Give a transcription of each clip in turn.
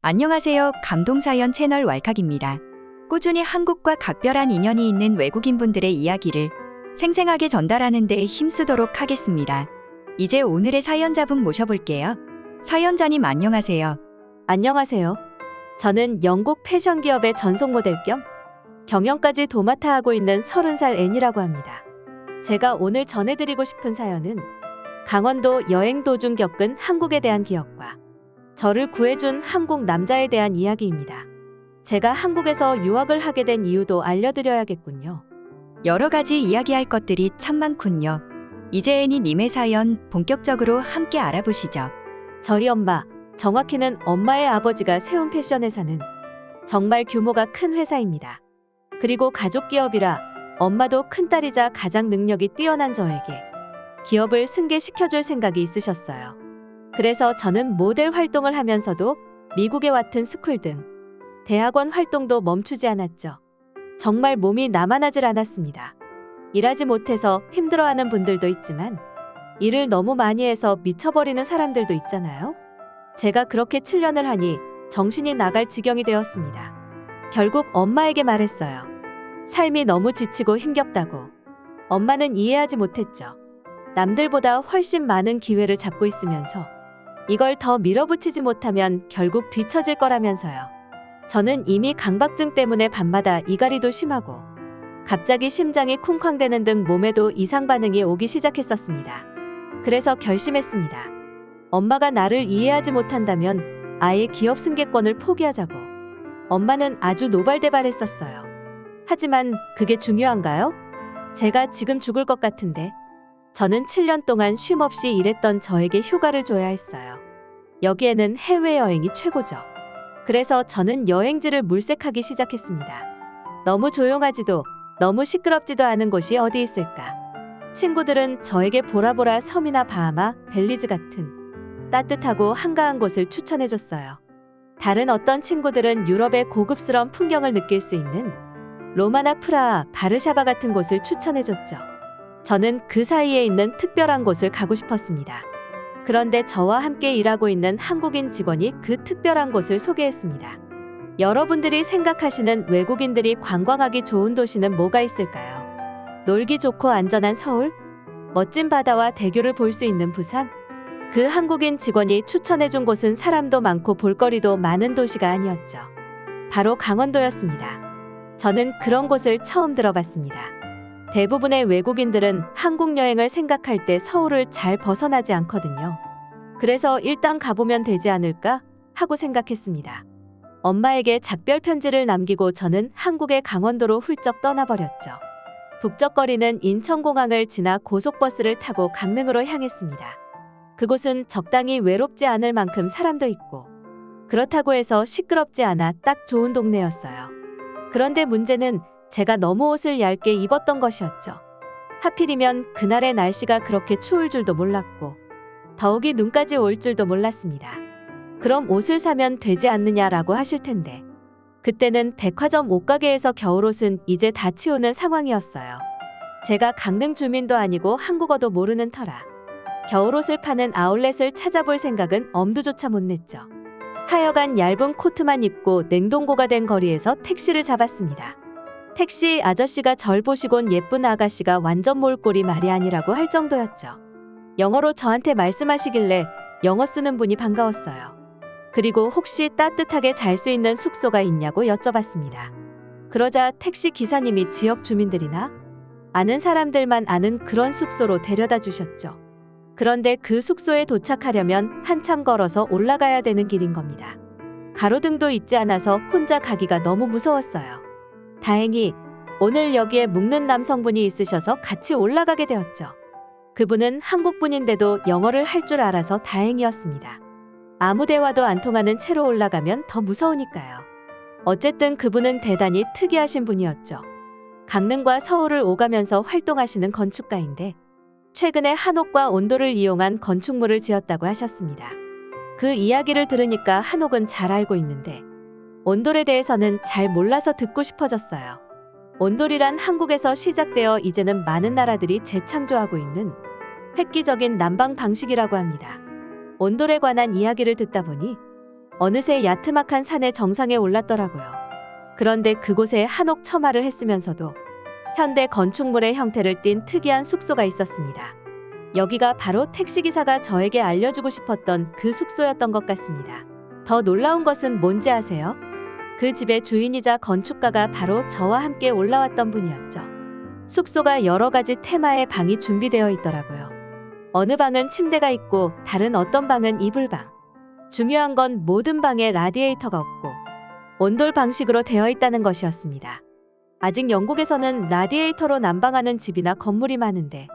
안녕하세요. 감동사연 채널 왈칵입니다. 꾸준히 한국과 각별한 인연이 있는 외국인분들의 이야기를 생생하게 전달하는 데 힘쓰도록 하겠습니다. 이제 오늘의 사연자분 모셔볼게요. 사연자님 안녕하세요. 안녕하세요. 저는 영국 패션 기업의 전속 모델 겸 경영까지 도맡아 하고 있는 30살 앤이라고 합니다. 제가 오늘 전해드리고 싶은 사연은 강원도 여행 도중 겪은 한국에 대한 기억과 저를 구해준 한국 남자에 대한 이야기입니다. 제가 한국에서 유학을 하게 된 이유도 알려드려야겠군요. 여러 가지 이야기할 것들이 참 많군요. 이제 애니님의 사연 본격적으로 함께 알아보시죠. 저희 엄마, 정확히는 엄마의 아버지가 세운 패션 회사는 정말 규모가 큰 회사입니다. 그리고 가족 기업이라 엄마도 큰딸이자 가장 능력이 뛰어난 저에게 기업을 승계시켜줄 생각이 있으셨어요. 그래서 저는 모델 활동을 하면서도 미국에 와튼 스쿨 등 대학원 활동도 멈추지 않았죠. 정말 몸이 남아나질 않았습니다. 일하지 못해서 힘들어하는 분들도 있지만 일을 너무 많이 해서 미쳐버리는 사람들도 있잖아요. 제가 그렇게 7년을 하니 정신이 나갈 지경이 되었습니다. 결국 엄마에게 말했어요. 삶이 너무 지치고 힘겹다고. 엄마는 이해하지 못했죠. 남들보다 훨씬 많은 기회를 잡고 있으면서 이걸 더 밀어붙이지 못하면 결국 뒤처질 거라면서요. 저는 이미 강박증 때문에 밤마다 이갈이도 심하고 갑자기 심장이 쿵쾅대는 등 몸에도 이상 반응이 오기 시작했었습니다. 그래서 결심했습니다. 엄마가 나를 이해하지 못한다면 아예 기업 승계권을 포기하자고. 엄마는 아주 노발대발했었어요. 하지만 그게 중요한가요? 제가 지금 죽을 것 같은데. 저는 7년 동안 쉼없이 일했던 저에게 휴가를 줘야 했어요. 여기에는 해외여행이 최고죠. 그래서 저는 여행지를 물색하기 시작했습니다. 너무 조용하지도 너무 시끄럽지도 않은 곳이 어디 있을까? 친구들은 저에게 보라보라 섬이나 바하마, 벨리즈 같은 따뜻하고 한가한 곳을 추천해줬어요. 다른 어떤 친구들은 유럽의 고급스러운 풍경을 느낄 수 있는 로마나 프라하, 바르샤바 같은 곳을 추천해줬죠. 저는 그 사이에 있는 특별한 곳을 가고 싶었습니다. 그런데 저와 함께 일하고 있는 한국인 직원이 그 특별한 곳을 소개했습니다. 여러분들이 생각하시는 외국인들이 관광하기 좋은 도시는 뭐가 있을까요? 놀기 좋고 안전한 서울? 멋진 바다와 대교를 볼 수 있는 부산? 그 한국인 직원이 추천해준 곳은 사람도 많고 볼거리도 많은 도시가 아니었죠. 바로 강원도였습니다. 저는 그런 곳을 처음 들어봤습니다. 대부분의 외국인들은 한국 여행을 생각할 때 서울을 잘 벗어나지 않거든요. 그래서 일단 가보면 되지 않을까 하고 생각했습니다. 엄마에게 작별 편지를 남기고 저는 한국의 강원도로 훌쩍 떠나버렸죠. 북적거리는 인천공항을 지나 고속버스를 타고 강릉으로 향했습니다. 그곳은 적당히 외롭지 않을 만큼 사람도 있고 그렇다고 해서 시끄럽지 않아 딱 좋은 동네였어요. 그런데 문제는 제가 너무 옷을 얇게 입었던 것이었죠. 하필이면 그날의 날씨가 그렇게 추울 줄도 몰랐고 더욱이 눈까지 올 줄도 몰랐습니다. 그럼 옷을 사면 되지 않느냐라고 하실 텐데 그때는 백화점 옷가게에서 겨울옷은 이제 다 치우는 상황이었어요. 제가 강릉 주민도 아니고 한국어도 모르는 터라 겨울옷을 파는 아울렛을 찾아볼 생각은 엄두조차 못 냈죠. 하여간 얇은 코트만 입고 냉동고가 된 거리에서 택시를 잡았습니다. 택시 아저씨가 절 보시곤 예쁜 아가씨가 완전 몰골이 말이 아니라고 할 정도였죠. 영어로 저한테 말씀하시길래 영어 쓰는 분이 반가웠어요. 그리고 혹시 따뜻하게 잘 수 있는 숙소가 있냐고 여쭤봤습니다. 그러자 택시 기사님이 지역 주민들이나 아는 사람들만 아는 그런 숙소로 데려다 주셨죠. 그런데 그 숙소에 도착하려면 한참 걸어서 올라가야 되는 길인 겁니다. 가로등도 있지 않아서 혼자 가기가 너무 무서웠어요. 다행히 오늘 여기에 묵는 남성분이 있으셔서 같이 올라가게 되었죠. 그분은 한국분인데도 영어를 할 줄 알아서 다행이었습니다. 아무 대화도 안 통하는 채로 올라가면 더 무서우니까요. 어쨌든 그분은 대단히 특이하신 분이었죠. 강릉과 서울을 오가면서 활동하시는 건축가인데 최근에 한옥과 온도를 이용한 건축물을 지었다고 하셨습니다. 그 이야기를 들으니까 한옥은 잘 알고 있는데 온돌에 대해서는 잘 몰라서 듣고 싶어졌어요. 온돌이란 한국에서 시작되어 이제는 많은 나라들이 재창조하고 있는 획기적인 난방 방식이라고 합니다. 온돌에 관한 이야기를 듣다 보니 어느새 야트막한 산의 정상에 올랐더라고요. 그런데 그곳에 한옥 처마를 했으면서도 현대 건축물의 형태를 띤 특이한 숙소가 있었습니다. 여기가 바로 택시기사가 저에게 알려주고 싶었던 그 숙소였던 것 같습니다. 더 놀라운 것은 뭔지 아세요? 그 집의 주인이자 건축가가 바로 저와 함께 올라왔던 분이었죠. 숙소가 여러 가지 테마의 방이 준비되어 있더라고요. 어느 방은 침대가 있고 다른 어떤 방은 이불방. 중요한 건 모든 방에 라디에이터가 없고 온돌 방식으로 되어 있다는 것이었습니다. 아직 영국에서는 라디에이터로 난방하는 집이나 건물이 많은데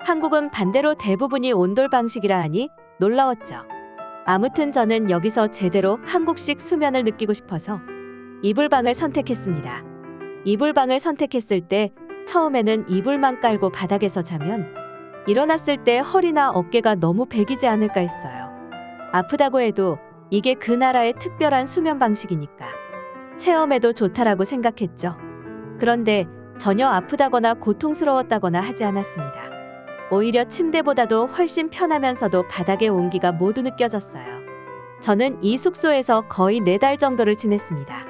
한국은 반대로 대부분이 온돌 방식이라 하니 놀라웠죠. 아무튼 저는 여기서 제대로 한국식 수면을 느끼고 싶어서 이불방을 선택했습니다. 이불방을 선택했을 때 처음에는 이불만 깔고 바닥에서 자면 일어났을 때 허리나 어깨가 너무 배기지 않을까 했어요. 아프다고 해도 이게 그 나라의 특별한 수면 방식이니까 체험해도 좋다라고 생각했죠. 그런데 전혀 아프다거나 고통스러웠다거나 하지 않았습니다. 오히려 침대보다도 훨씬 편하면서도 바닥의 온기가 모두 느껴졌어요. 저는 이 숙소에서 거의 4달 정도를 지냈습니다.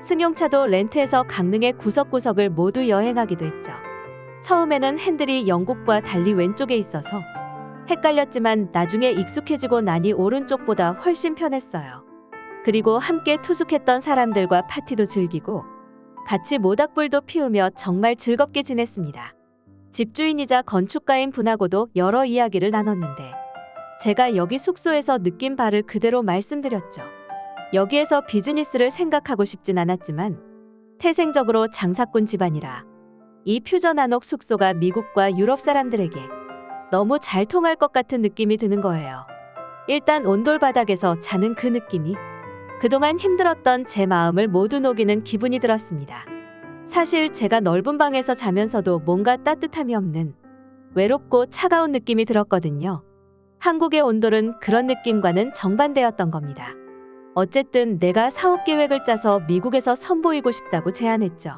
승용차도 렌트해서 강릉의 구석구석을 모두 여행하기도 했죠. 처음에는 핸들이 영국과 달리 왼쪽에 있어서 헷갈렸지만 나중에 익숙해지고 나니 오른쪽보다 훨씬 편했어요. 그리고 함께 투숙했던 사람들과 파티도 즐기고 같이 모닥불도 피우며 정말 즐겁게 지냈습니다. 집주인이자 건축가인 분하고도 여러 이야기를 나눴는데 제가 여기 숙소에서 느낀 바를 그대로 말씀드렸죠. 여기에서 비즈니스를 생각하고 싶진 않았지만 태생적으로 장사꾼 집안이라 이 퓨전 한옥 숙소가 미국과 유럽 사람들에게 너무 잘 통할 것 같은 느낌이 드는 거예요. 일단 온돌 바닥에서 자는 그 느낌이 그동안 힘들었던 제 마음을 모두 녹이는 기분이 들었습니다. 사실 제가 넓은 방에서 자면서도 뭔가 따뜻함이 없는 외롭고 차가운 느낌이 들었거든요. 한국의 온돌은 그런 느낌과는 정반대였던 겁니다. 어쨌든 내가 사업 계획을 짜서 미국에서 선보이고 싶다고 제안했죠.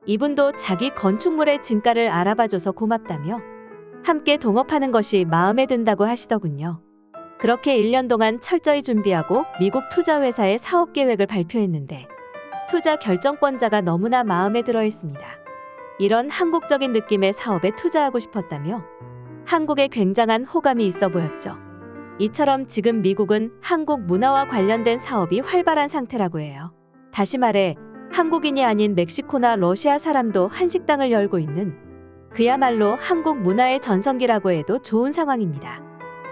이분도 자기 건축물의 진가를 알아봐줘서 고맙다며 함께 동업하는 것이 마음에 든다고 하시더군요. 그렇게 1년 동안 철저히 준비하고 미국 투자회사의 사업 계획을 발표했는데 투자 결정권자가 너무나 마음에 들어 했습니다. 이런 한국적인 느낌의 사업에 투자하고 싶었다며 한국에 굉장한 호감이 있어 보였죠. 이처럼 지금 미국은 한국 문화와 관련된 사업이 활발한 상태라고 해요. 다시 말해 한국인이 아닌 멕시코나 러시아 사람도 한식당을 열고 있는 그야말로 한국 문화의 전성기라고 해도 좋은 상황입니다.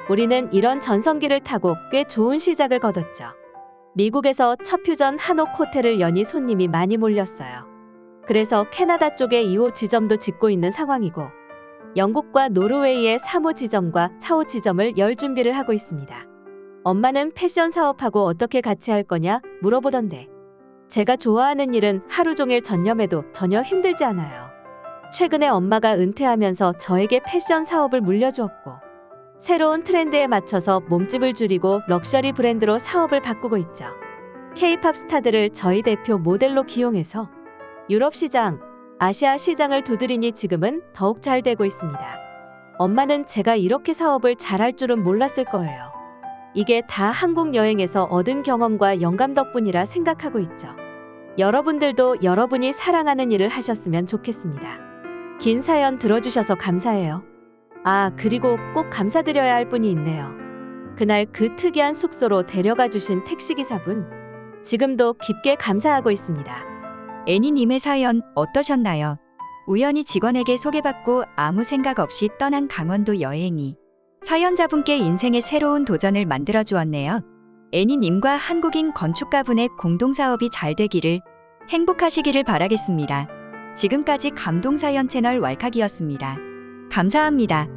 우리는 이런 전성기를 타고 꽤 좋은 시작을 거뒀죠. 미국에서 첫 퓨전 한옥 호텔을 여니 손님이 많이 몰렸어요. 그래서 캐나다 쪽에 2호 지점도 짓고 있는 상황이고 영국과 노르웨이의 3호 지점과 4호 지점을 열 준비를 하고 있습니다. 엄마는 패션 사업하고 어떻게 같이 할 거냐 물어보던데 제가 좋아하는 일은 하루 종일 전념해도 전혀 힘들지 않아요. 최근에 엄마가 은퇴하면서 저에게 패션 사업을 물려주었고 새로운 트렌드에 맞춰서 몸집을 줄이고 럭셔리 브랜드로 사업을 바꾸고 있죠. K-팝 스타들을 저희 대표 모델로 기용해서 유럽 시장, 아시아 시장을 두드리니 지금은 더욱 잘 되고 있습니다. 엄마는 제가 이렇게 사업을 잘할 줄은 몰랐을 거예요. 이게 다 한국 여행에서 얻은 경험과 영감 덕분이라 생각하고 있죠. 여러분들도 여러분이 사랑하는 일을 하셨으면 좋겠습니다. 긴 사연 들어주셔서 감사해요. 아, 그리고 꼭 감사드려야 할 분이 있네요. 그날 그 특이한 숙소로 데려가 주신 택시기사분. 지금도 깊게 감사하고 있습니다. 애니님의 사연 어떠셨나요? 우연히 직원에게 소개받고 아무 생각 없이 떠난 강원도 여행이 사연자분께 인생의 새로운 도전을 만들어 주었네요. 애니님과 한국인 건축가분의 공동사업이 잘 되기를, 행복하시기를 바라겠습니다. 지금까지 감동사연 채널 왈칵이었습니다. 감사합니다.